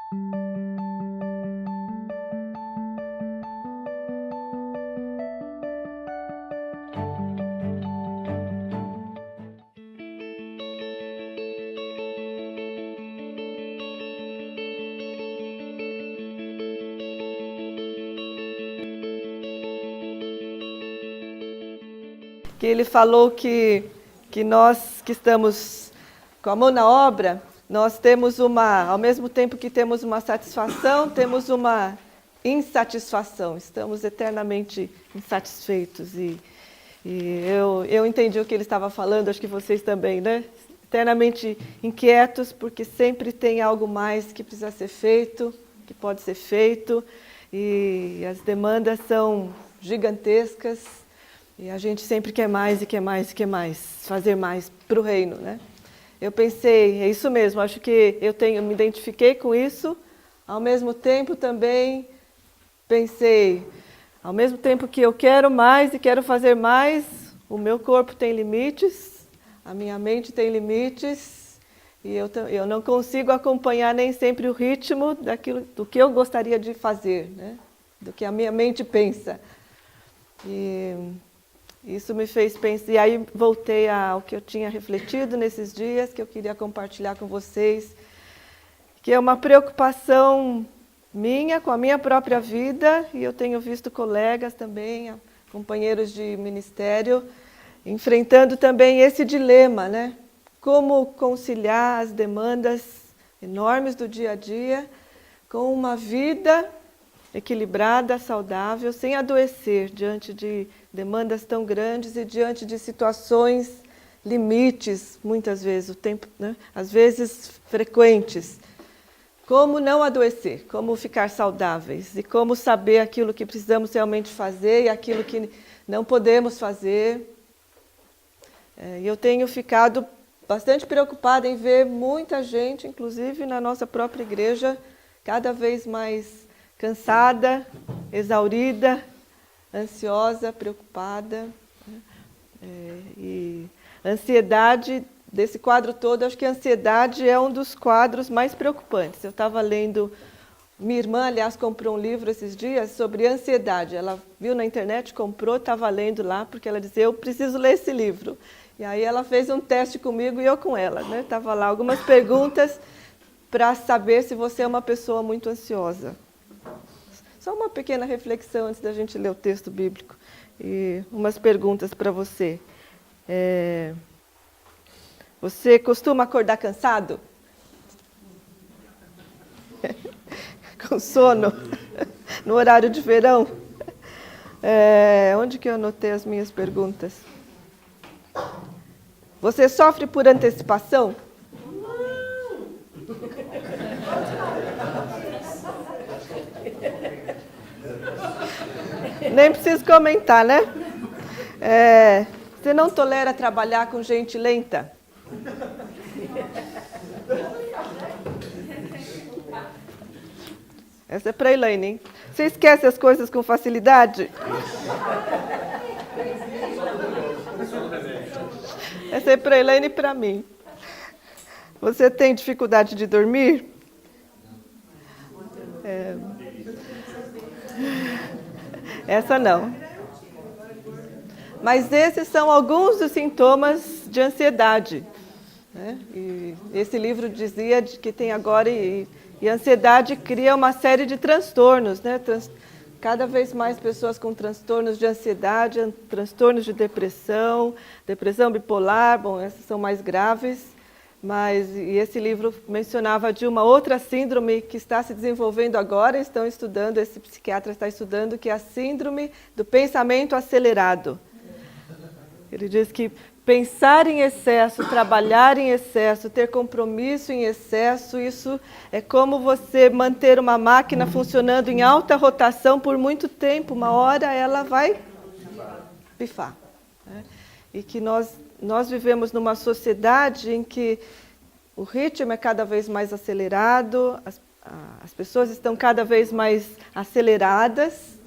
Que ele falou que nós que estamos com a mão na obra, nós temos ao mesmo tempo que temos uma satisfação, temos uma insatisfação. Estamos eternamente insatisfeitos. E eu entendi o que ele estava falando, acho que vocês também, né? Eternamente inquietos, porque sempre tem algo mais que precisa ser feito, que pode ser feito, e as demandas são gigantescas. E a gente sempre quer mais e quer mais e quer mais, fazer mais para o reino, né? Eu pensei, é isso mesmo, acho que me identifiquei com isso, ao mesmo tempo também pensei, ao mesmo tempo que eu quero mais e quero fazer mais, o meu corpo tem limites, a minha mente tem limites, e eu não consigo acompanhar nem sempre o ritmo do que eu gostaria de fazer, né? Do que a minha mente pensa. E isso me fez pensar, e aí voltei ao que eu tinha refletido nesses dias, que eu queria compartilhar com vocês, que é uma preocupação minha, com a minha própria vida, e eu tenho visto colegas também, companheiros de ministério, enfrentando também esse dilema, né? Como conciliar as demandas enormes do dia a dia com uma vida equilibrada, saudável, sem adoecer diante de demandas tão grandes e diante de situações limites, muitas vezes, o tempo, né? Às vezes frequentes. Como não adoecer, como ficar saudáveis e como saber aquilo que precisamos realmente fazer e aquilo que não podemos fazer. E eu tenho ficado bastante preocupada em ver muita gente, inclusive na nossa própria igreja, cada vez mais cansada, exaurida, ansiosa, preocupada. E ansiedade, desse quadro todo, acho que a ansiedade é um dos quadros mais preocupantes. Eu estava lendo, minha irmã, aliás, comprou um livro esses dias sobre ansiedade. Ela viu na internet, comprou, estava lendo lá, porque ela dizia, eu preciso ler esse livro. E aí ela fez um teste comigo e eu com ela, né? Estava lá algumas perguntas para saber se você é uma pessoa muito ansiosa. Só uma pequena reflexão antes da gente ler o texto bíblico. E umas perguntas para você. Você costuma acordar cansado? Com sono? No horário de verão? Onde que eu anotei as minhas perguntas? Você sofre por antecipação? Nem preciso comentar, né? Você não tolera trabalhar com gente lenta? Essa é para a Elaine, hein? Você esquece as coisas com facilidade? Essa é para a Elaine e para mim. Você tem dificuldade de dormir? Essa não. Mas esses são alguns dos sintomas de ansiedade, né? E esse livro dizia que tem agora, e a ansiedade cria uma série de transtornos, né? Cada vez mais pessoas com transtornos de ansiedade, transtornos de depressão, depressão bipolar, bom, essas são mais graves, e esse livro mencionava de uma outra síndrome que está se desenvolvendo agora, estão estudando, esse psiquiatra está estudando, que é a síndrome do pensamento acelerado. Ele diz que pensar em excesso, trabalhar em excesso, ter compromisso em excesso, isso é como você manter uma máquina funcionando em alta rotação por muito tempo. Uma hora ela vai pifar, né? E que nós vivemos numa sociedade em que o ritmo é cada vez mais acelerado, as pessoas estão cada vez mais aceleradas,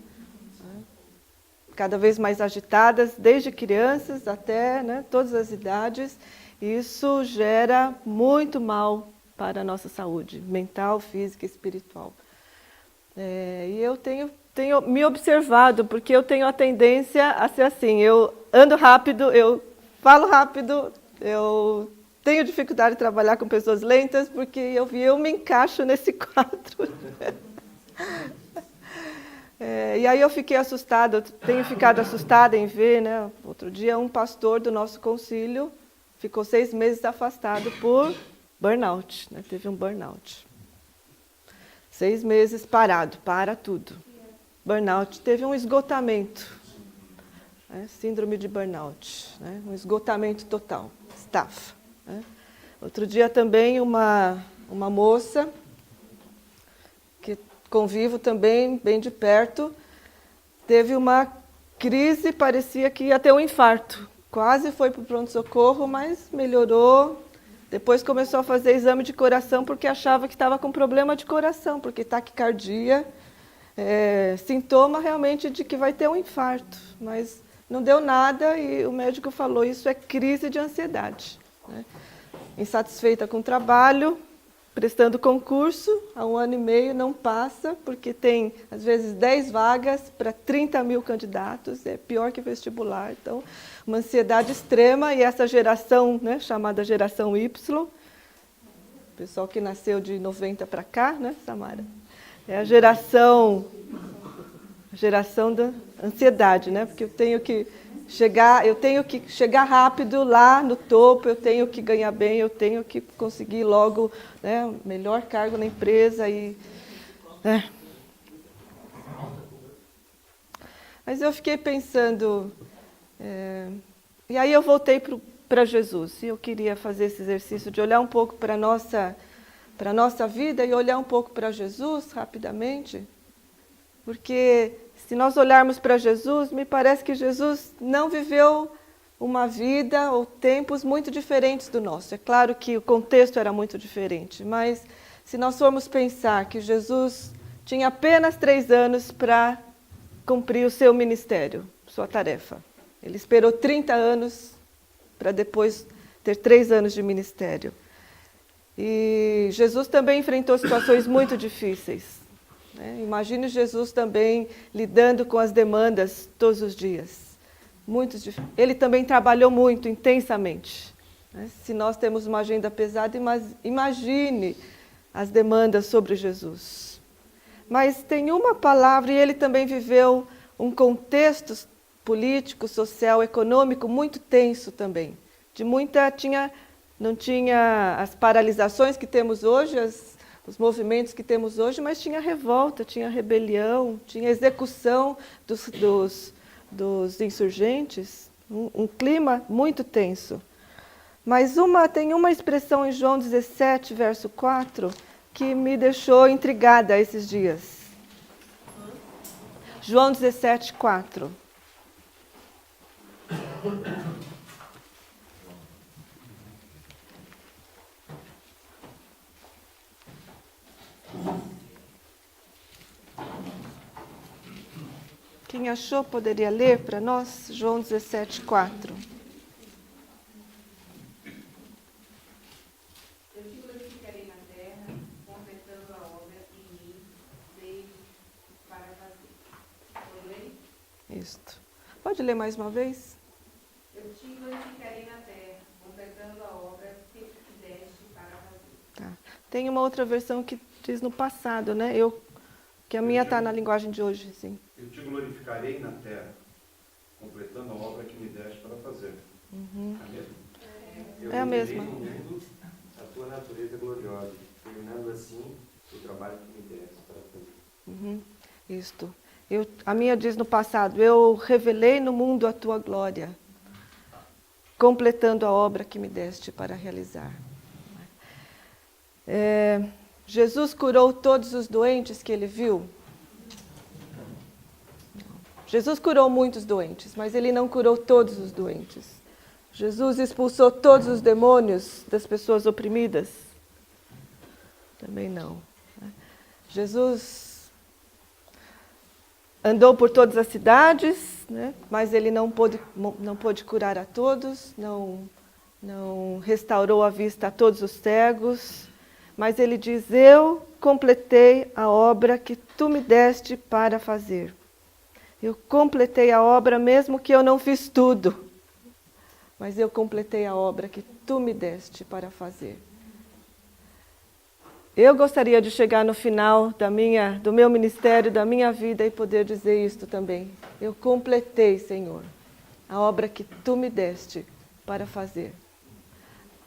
cada vez mais agitadas, desde crianças até, né, todas as idades. E isso gera muito mal para a nossa saúde mental, física e espiritual. E eu tenho me observado, porque eu tenho a tendência a ser assim, eu ando rápido, eu falo rápido, eu tenho dificuldade de trabalhar com pessoas lentas, porque eu me encaixo nesse quadro. E aí eu fiquei assustada, eu tenho ficado assustada em ver, né? Outro dia um pastor do nosso concílio ficou 6 meses afastado por burnout, né? Teve um burnout. 6 meses parado, para tudo. Burnout, teve um esgotamento, né? Síndrome de burnout, né? Um esgotamento total, estafa. Né? Outro dia também uma moça que convivo também bem de perto, teve uma crise, parecia que ia ter um infarto. Quase foi para o pronto-socorro, mas melhorou. Depois começou a fazer exame de coração porque achava que estava com problema de coração, porque taquicardia, sintoma realmente de que vai ter um infarto. Mas não deu nada e o médico falou, isso é crise de ansiedade. Né? Insatisfeita com o trabalho, prestando concurso, há 1 ano e meio não passa, porque tem, às vezes, 10 vagas para 30 mil candidatos, é pior que vestibular. Então, uma ansiedade extrema, e essa geração, né, chamada geração Y, pessoal que nasceu de 90 para cá, né, Samara? É a geração da ansiedade, né? Porque eu tenho que chegar rápido lá no topo, eu tenho que ganhar bem, eu tenho que conseguir logo, né, melhor cargo na empresa. Mas eu fiquei pensando, e aí eu voltei para Jesus, e eu queria fazer esse exercício de olhar um pouco para a nossa vida e olhar um pouco para Jesus rapidamente, porque se nós olharmos para Jesus, me parece que Jesus não viveu uma vida ou tempos muito diferentes do nosso. É claro que o contexto era muito diferente, mas se nós formos pensar que Jesus tinha apenas 3 anos para cumprir o seu ministério, sua tarefa. Ele esperou 30 anos para depois ter 3 anos de ministério. E Jesus também enfrentou situações muito difíceis. Imagine Jesus também lidando com as demandas todos os dias. Ele também trabalhou muito, intensamente. Se nós temos uma agenda pesada, imagine as demandas sobre Jesus. Mas tem uma palavra, e ele também viveu um contexto político, social, econômico muito tenso também. Não tinha as paralisações que temos hoje, os movimentos que temos hoje, mas tinha revolta, tinha rebelião, tinha execução dos insurgentes, um clima muito tenso. Mas tem uma expressão em João 17, verso 4, que me deixou intrigada esses dias. João 17, 4. Quem achou poderia ler para nós? João 17, 4. Eu te glorificarei na terra, completando a obra em mim, veio para fazer. Pode ler? Isto. Pode ler mais uma vez? Eu te glorificarei na terra, completando a obra que te deste para fazer. Tá. Tem uma outra versão que diz no passado, né? Que a minha está na linguagem de hoje, sim. Eu te glorificarei na terra, completando a obra que me deste para fazer. Uhum. É a mesma? É a mesma. Eu no mundo a tua natureza gloriosa, terminando assim o trabalho que me deste para fazer. Uhum. Isto. A minha diz no passado, eu revelei no mundo a tua glória, completando a obra que me deste para realizar. Jesus curou todos os doentes que ele viu? Jesus curou muitos doentes, mas ele não curou todos os doentes. Jesus expulsou todos os demônios das pessoas oprimidas? Também não. Jesus andou por todas as cidades, né? Mas ele não pôde curar a todos, não restaurou a vista a todos os cegos, mas ele diz: eu completei a obra que tu me deste para fazer. Eu completei a obra mesmo que eu não fiz tudo, mas eu completei a obra que tu me deste para fazer. Eu gostaria de chegar no final do meu ministério, da minha vida, e poder dizer isto também. Eu completei, Senhor, a obra que tu me deste para fazer.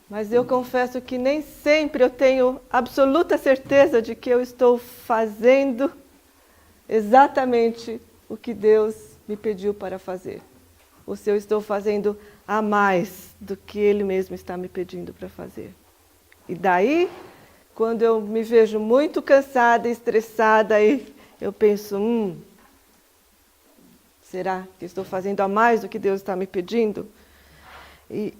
Mas eu confesso que nem sempre eu tenho absoluta certeza de que eu estou fazendo exatamente o que Deus me pediu para fazer. Ou se eu estou fazendo a mais do que Ele mesmo está me pedindo para fazer. E daí, quando eu me vejo muito cansada, estressada, aí eu penso, será que estou fazendo a mais do que Deus está me pedindo? E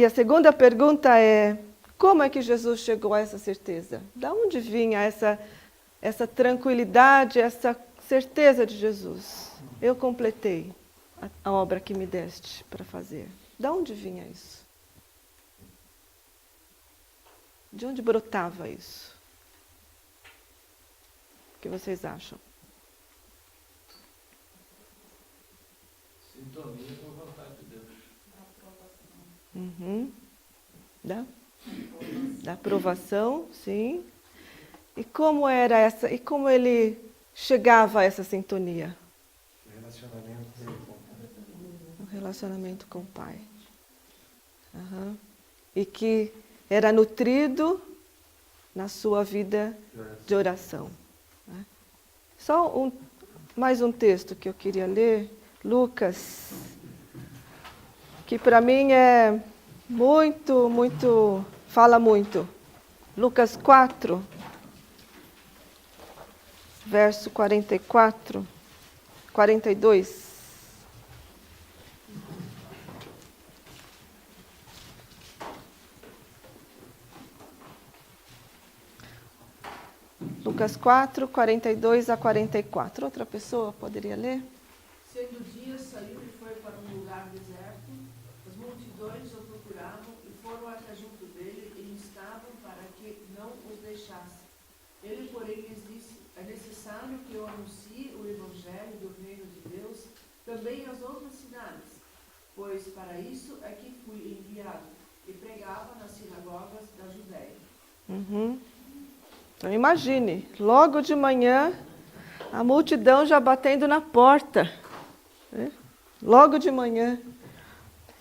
a segunda pergunta é, como é que Jesus chegou a essa certeza? Da onde vinha essa tranquilidade, essa certeza de Jesus? Eu completei a obra que me deste para fazer. Da onde vinha isso? De onde brotava isso? O que vocês acham? Sintonia com a vontade de Deus. Uhum. Da aprovação, sim. E como era essa? E como ele chegava a essa sintonia? O relacionamento com o Pai. Uhum. E que era nutrido na sua vida de oração. Só mais um texto que eu queria ler, Lucas, que para mim é fala muito. Lucas 4, verso 42. Lucas 4, 42 a 44. Outra pessoa poderia ler? Sendo dia, saiu e foi para um lugar deserto. As multidões o procuravam e foram até junto dele e instavam para que não os deixasse. Ele, porém, lhes disse: é necessário que eu anuncie o evangelho do reino de Deus também às outras cidades, pois para isso é que fui enviado. E pregava nas sinagogas da Judéia. Uhum. Então imagine, logo de manhã, a multidão já batendo na porta. Né? Logo de manhã.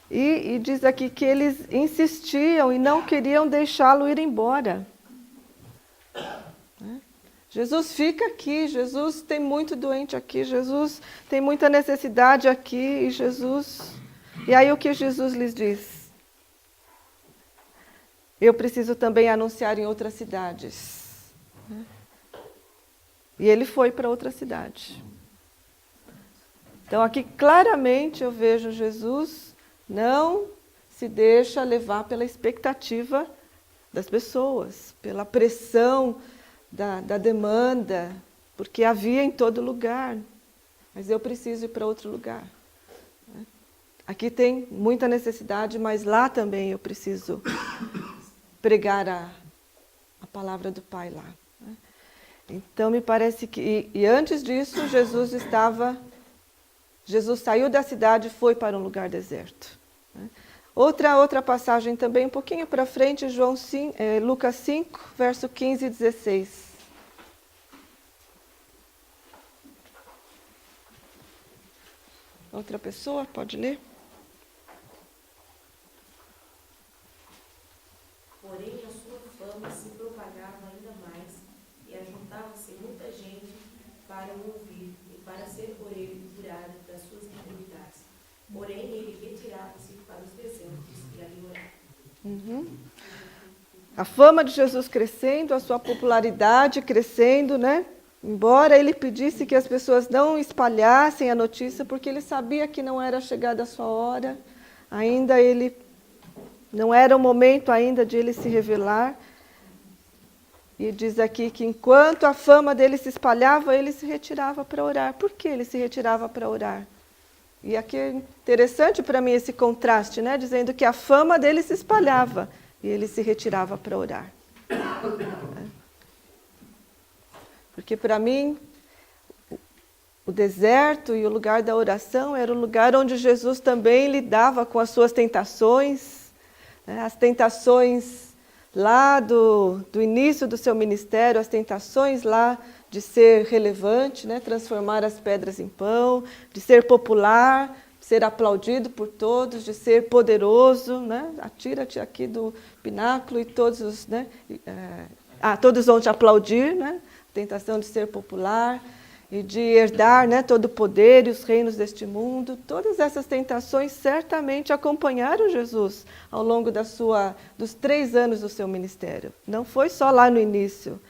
E diz aqui que eles insistiam e não queriam deixá-lo ir embora. Né? Jesus fica aqui, Jesus tem muito doente aqui, Jesus tem muita necessidade aqui, E aí o que Jesus lhes diz? Eu preciso também anunciar em outras cidades. E ele foi para outra cidade. Então aqui claramente eu vejo Jesus não se deixa levar pela expectativa das pessoas, pela pressão da demanda, porque havia em todo lugar. Mas eu preciso ir para outro lugar. Aqui tem muita necessidade, mas lá também eu preciso pregar a palavra do Pai lá. Então me parece que, e antes disso, Jesus saiu da cidade e foi para um lugar deserto. Outra passagem também, um pouquinho para frente, Lucas 5, verso 15 e 16. Outra pessoa pode ler? Porém, a sua fama se propagava ainda mais, e ajuntava-se muita gente para o ouvir e para ser por ele curado das suas enfermidades. Porém, ele retirava-se para os desertos e ali orava. Uhum. A fama de Jesus crescendo, a sua popularidade crescendo, né? Embora ele pedisse que as pessoas não espalhassem a notícia, porque ele sabia que não era chegada a sua hora, ainda não era o momento ainda de ele se revelar. E diz aqui que enquanto a fama dele se espalhava, ele se retirava para orar. Por que ele se retirava para orar? E aqui é interessante para mim esse contraste, né? Dizendo que a fama dele se espalhava e ele se retirava para orar. Porque para mim, o deserto e o lugar da oração era o lugar onde Jesus também lidava com as suas tentações, né? As tentações lá do início do seu ministério, as tentações lá de ser relevante, né? Transformar as pedras em pão, de ser popular, de ser aplaudido por todos, de ser poderoso, né? Atira-te aqui do pináculo e todos os, né? Todos vão te aplaudir, né? A tentação de ser popular e de herdar, né, todo o poder e os reinos deste mundo. Todas essas tentações certamente acompanharam Jesus ao longo dos 3 anos do seu ministério. Não foi só lá no início.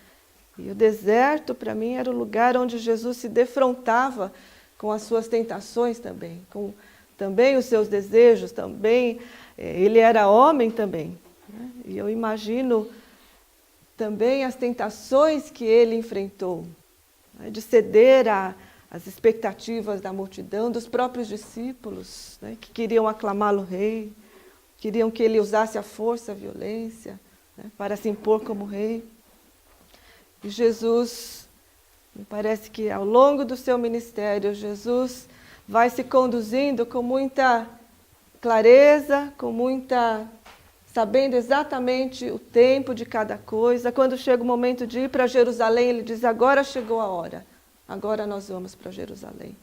E o deserto, para mim, era o lugar onde Jesus se defrontava com as suas tentações também, com também os seus desejos, também. Ele era homem também, né? E eu imagino também as tentações que ele enfrentou, né, de ceder às expectativas da multidão, dos próprios discípulos, né, que queriam aclamá-lo rei, queriam que ele usasse a força, a violência, né, para se impor como rei. E Jesus, me parece que ao longo do seu ministério, Jesus vai se conduzindo com muita clareza, sabendo exatamente o tempo de cada coisa. Quando chega o momento de ir para Jerusalém, ele diz: agora chegou a hora, agora nós vamos para Jerusalém.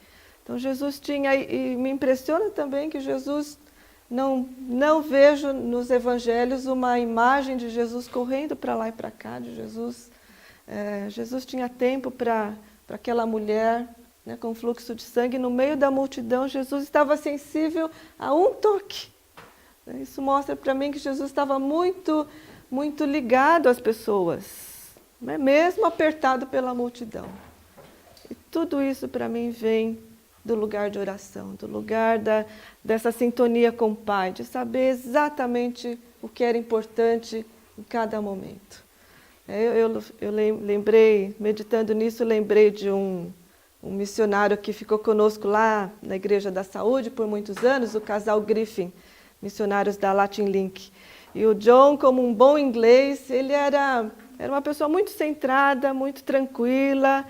Então Jesus tinha, e me impressiona também que Jesus, não vejo nos evangelhos uma imagem de Jesus correndo para lá e para cá, de Jesus. Jesus tinha tempo para aquela mulher, né, com fluxo de sangue, no meio da multidão. Jesus estava sensível a um toque. Isso mostra para mim que Jesus estava muito, muito ligado às pessoas, né? Mesmo apertado pela multidão. E tudo isso para mim vem do lugar de oração, do lugar dessa sintonia com o Pai, de saber exatamente o que era importante em cada momento. Eu lembrei, meditando nisso, lembrei de um missionário que ficou conosco lá na Igreja da Saúde por muitos anos, o casal Griffin, missionários da Latin Link. E o John, como um bom inglês, ele era uma pessoa muito centrada, muito tranquila,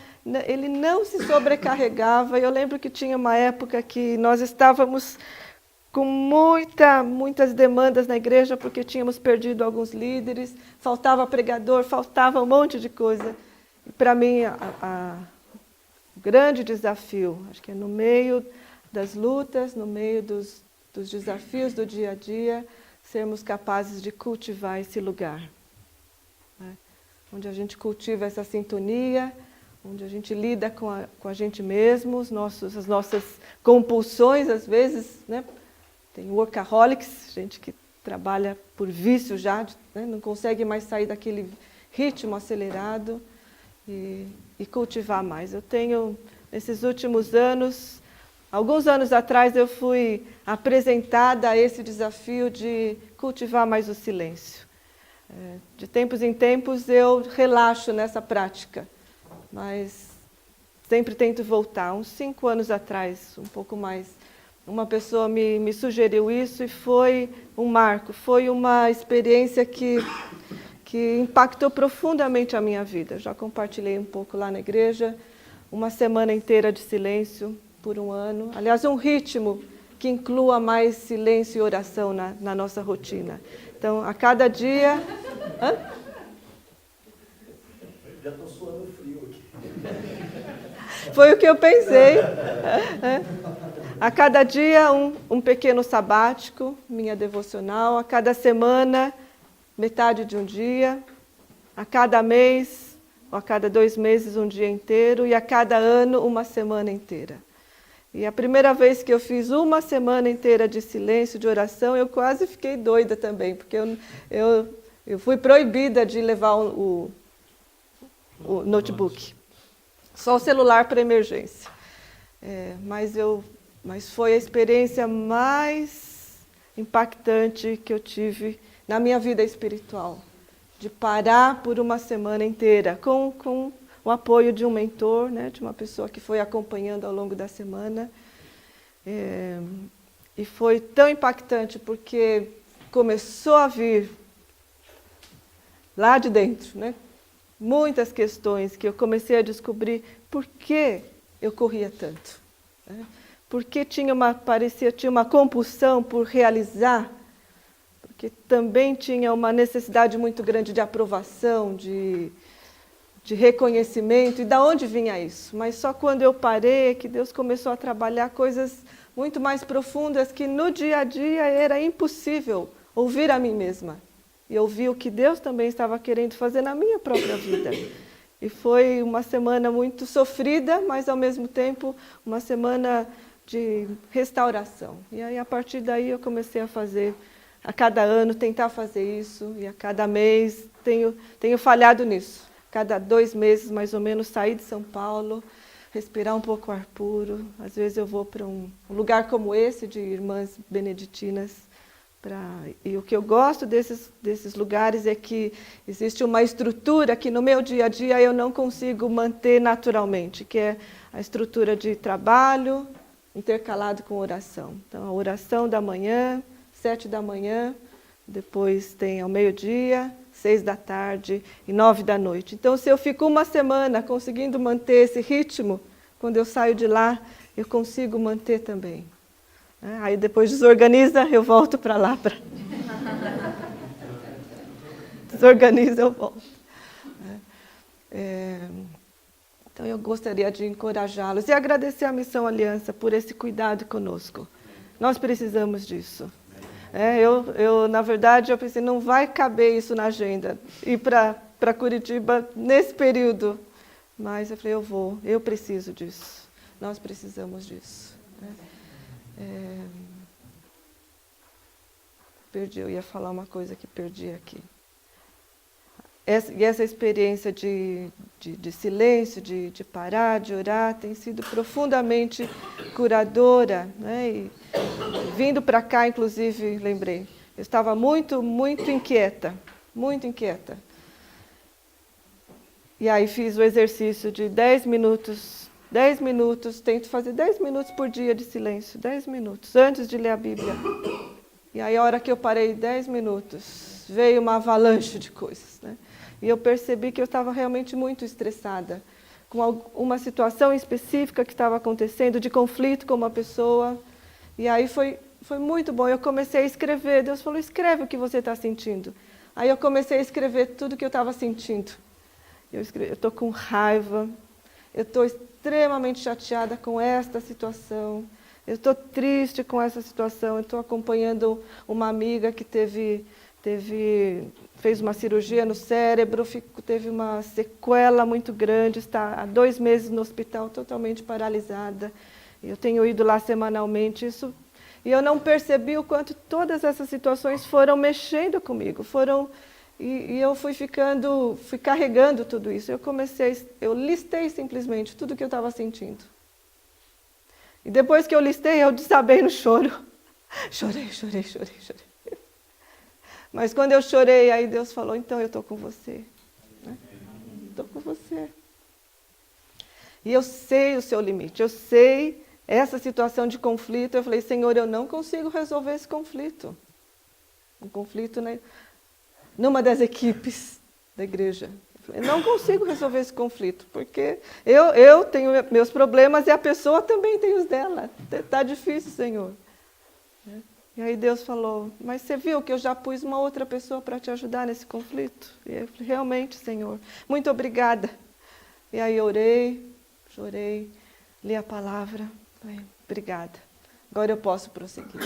ele não se sobrecarregava. Eu lembro que tinha uma época que nós estávamos com muitas demandas na igreja, porque tínhamos perdido alguns líderes, faltava pregador, faltava um monte de coisa. E para mim, o grande desafio, acho que é no meio das lutas, no meio dos desafios do dia a dia, sermos capazes de cultivar esse lugar, né? Onde a gente cultiva essa sintonia, onde a gente lida com a gente mesmo, as nossas compulsões, às vezes, né? Tem workaholics, gente que trabalha por vício já, né? Não consegue mais sair daquele ritmo acelerado, e cultivar mais. Eu tenho, nesses últimos anos, alguns anos atrás, eu fui apresentada a esse desafio de cultivar mais o silêncio. De tempos em tempos eu relaxo nessa prática, mas sempre tento voltar. Uns 5 anos atrás, um pouco mais, uma pessoa me sugeriu isso e foi um marco, foi uma experiência que impactou profundamente a minha vida. Já compartilhei um pouco lá na igreja, uma semana inteira de silêncio por 1 ano. Aliás, um ritmo que inclua mais silêncio e oração na nossa rotina. Então, a cada dia... Hã? Já estou suando frio aqui. Foi o que eu pensei. A cada dia, um pequeno sabático, minha devocional. A cada semana, metade de um dia. A cada mês, ou a cada 2 meses, um dia inteiro. E a cada ano, uma semana inteira. E a primeira vez que eu fiz uma semana inteira de silêncio, de oração, eu quase fiquei doida também, porque eu fui proibida de levar o notebook. Só o celular para emergência. Mas foi a experiência mais impactante que eu tive na minha vida espiritual. De parar por uma semana inteira, com o apoio de um mentor, né, de uma pessoa que foi acompanhando ao longo da semana. E foi tão impactante porque começou a vir lá de dentro, né? Muitas questões que eu comecei a descobrir por que eu corria tanto. Né? Porque tinha uma compulsão por realizar, porque também tinha uma necessidade muito grande de aprovação, de reconhecimento. E da onde vinha isso? Mas só quando eu parei que Deus começou a trabalhar coisas muito mais profundas que no dia a dia era impossível ouvir a mim mesma. E ouvir o que Deus também estava querendo fazer na minha própria vida. E foi uma semana muito sofrida, mas ao mesmo tempo uma semana de restauração. E aí a partir daí eu comecei a fazer, a cada ano tentar fazer isso, e a cada mês tenho falhado nisso. Cada 2 meses mais ou menos sair de São Paulo, respirar um pouco ar puro. Às vezes eu vou para um lugar como esse de irmãs beneditinas. E o que eu gosto desses lugares é que existe uma estrutura que no meu dia a dia eu não consigo manter naturalmente, que é a estrutura de trabalho intercalado com oração. Então, a oração da manhã, 7 da manhã, depois tem ao meio-dia, 6 da tarde e 9 da noite. Então, se eu fico uma semana conseguindo manter esse ritmo, quando eu saio de lá, eu consigo manter também. Aí depois desorganiza, eu volto para lá. Desorganiza, eu volto. Então eu gostaria de encorajá-los e agradecer à Missão Aliança por esse cuidado conosco. Nós precisamos disso. Na verdade, eu pensei, não vai caber isso na agenda, ir para Curitiba nesse período. Mas eu falei, eu preciso disso. Nós precisamos disso. Eu ia falar uma coisa que perdi aqui. Essa experiência de silêncio, de parar, de orar, tem sido profundamente curadora. Né? E vindo para cá, inclusive, lembrei, eu estava muito, muito inquieta, muito inquieta. E aí fiz o exercício de 10 minutos, tento fazer 10 minutos por dia de silêncio, 10 minutos, antes de ler a Bíblia. E aí a hora que eu parei 10 minutos, veio uma avalanche de coisas. Né? E eu percebi que eu estava realmente muito estressada, com uma situação específica que estava acontecendo, de conflito com uma pessoa. E aí foi muito bom, eu comecei a escrever, Deus falou, escreve o que você está sentindo. Aí eu comecei a escrever tudo que eu estava sentindo. Eu estou com raiva, eu estou extremamente chateada com esta situação, eu estou triste com essa situação, eu estou acompanhando uma amiga que fez uma cirurgia no cérebro, teve uma sequela muito grande, está há 2 meses no hospital, totalmente paralisada. Eu tenho ido lá semanalmente, e eu não percebi o quanto todas essas situações foram mexendo comigo, e eu fui carregando tudo isso. Eu listei simplesmente tudo que eu estava sentindo. E depois que eu listei, eu desabei no choro. Chorei. Mas quando eu chorei, aí Deus falou, então eu estou com você. Estou com você. E eu sei o seu limite, eu sei essa situação de conflito. Eu falei, Senhor, eu não consigo resolver esse conflito. Um conflito, né? Numa das equipes da igreja. Eu não consigo resolver esse conflito, porque eu tenho meus problemas e a pessoa também tem os dela. Está difícil, Senhor. E aí Deus falou, mas você viu que eu já pus uma outra pessoa para te ajudar nesse conflito? E eu falei, realmente, Senhor, muito obrigada. E aí orei, chorei, li a palavra, falei, obrigada. Agora eu posso prosseguir.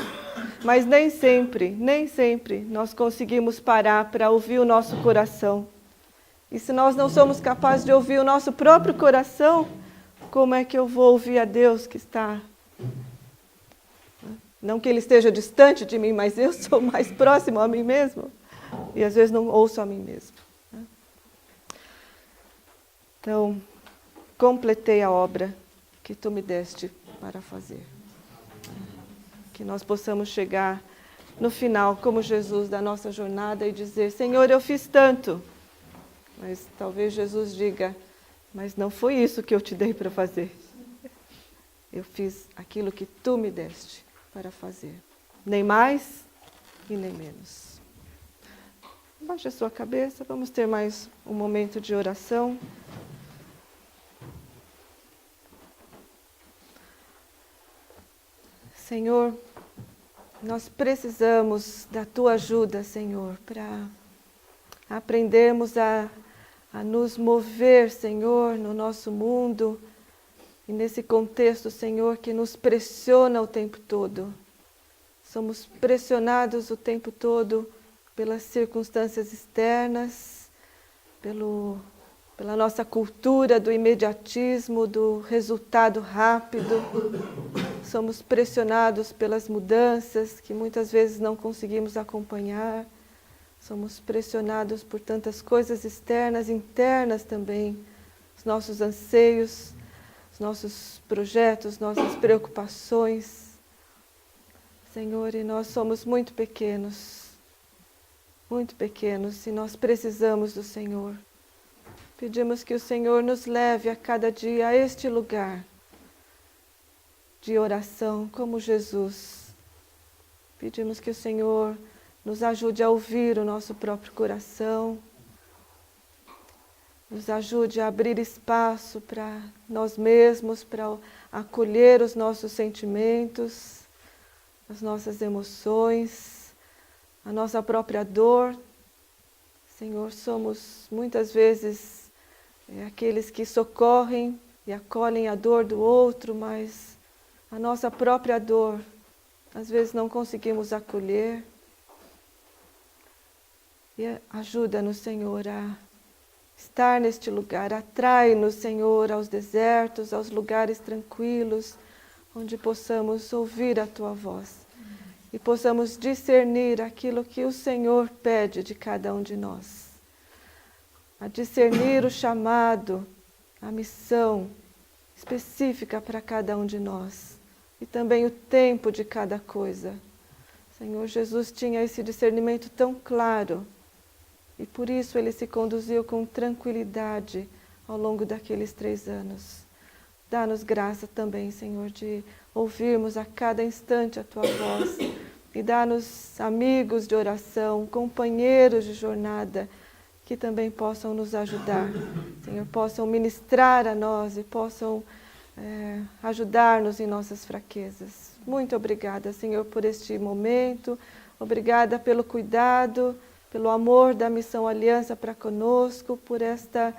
Mas nem sempre nós conseguimos parar para ouvir o nosso coração. E se nós não somos capazes de ouvir o nosso próprio coração, como é que eu vou ouvir a Deus que está... Não que Ele esteja distante de mim, mas eu sou mais próximo a mim mesmo. E às vezes não ouço a mim mesmo. Então, completei a obra que Tu me deste para fazer. Que nós possamos chegar no final, como Jesus, da nossa jornada e dizer, Senhor, eu fiz tanto. Mas talvez Jesus diga, mas não foi isso que eu te dei para fazer. Eu fiz aquilo que Tu me deste para fazer. Nem mais e nem menos. Baixe a sua cabeça, vamos ter mais um momento de oração. Senhor, nós precisamos da Tua ajuda, Senhor, para aprendermos a nos mover, Senhor, no nosso mundo e nesse contexto, Senhor, que nos pressiona o tempo todo. Somos pressionados o tempo todo pelas circunstâncias externas, pela nossa cultura do imediatismo, do resultado rápido. Somos pressionados pelas mudanças que muitas vezes não conseguimos acompanhar. Somos pressionados por tantas coisas externas, internas também. Os nossos anseios, os nossos projetos, nossas preocupações. Senhor, e nós somos muito pequenos, e nós precisamos do Senhor. Pedimos que o Senhor nos leve a cada dia a este lugar de oração, como Jesus. Pedimos que o Senhor nos ajude a ouvir o nosso próprio coração, nos ajude a abrir espaço para nós mesmos, para acolher os nossos sentimentos, as nossas emoções, a nossa própria dor. Senhor, somos muitas vezes aqueles que socorrem e acolhem a dor do outro, mas a nossa própria dor, às vezes não conseguimos acolher. E ajuda-nos, Senhor, a estar neste lugar. Atrai-nos, Senhor, aos desertos, aos lugares tranquilos, onde possamos ouvir a Tua voz e possamos discernir aquilo que o Senhor pede de cada um de nós. A discernir o chamado, a missão específica para cada um de nós e também o tempo de cada coisa. Senhor, Jesus tinha esse discernimento tão claro e por isso Ele se conduziu com tranquilidade ao longo daqueles 3 anos. Dá-nos graça também, Senhor, de ouvirmos a cada instante a Tua voz e dá-nos amigos de oração, companheiros de jornada que também possam nos ajudar, Senhor, possam ministrar a nós e possam ajudar-nos em nossas fraquezas. Muito obrigada, Senhor, por este momento, obrigada pelo cuidado, pelo amor da Missão Aliança para conosco, por esta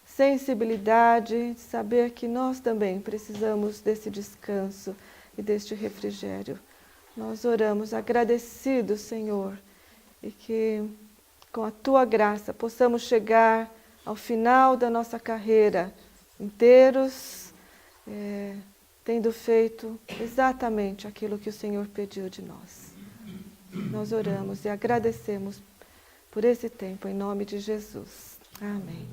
sensibilidade de saber que nós também precisamos desse descanso e deste refrigério. Nós oramos agradecidos, Senhor, e que com a Tua graça possamos chegar ao final da nossa carreira inteiros, tendo feito exatamente aquilo que o Senhor pediu de nós. Nós oramos e agradecemos por esse tempo, em nome de Jesus. Amém.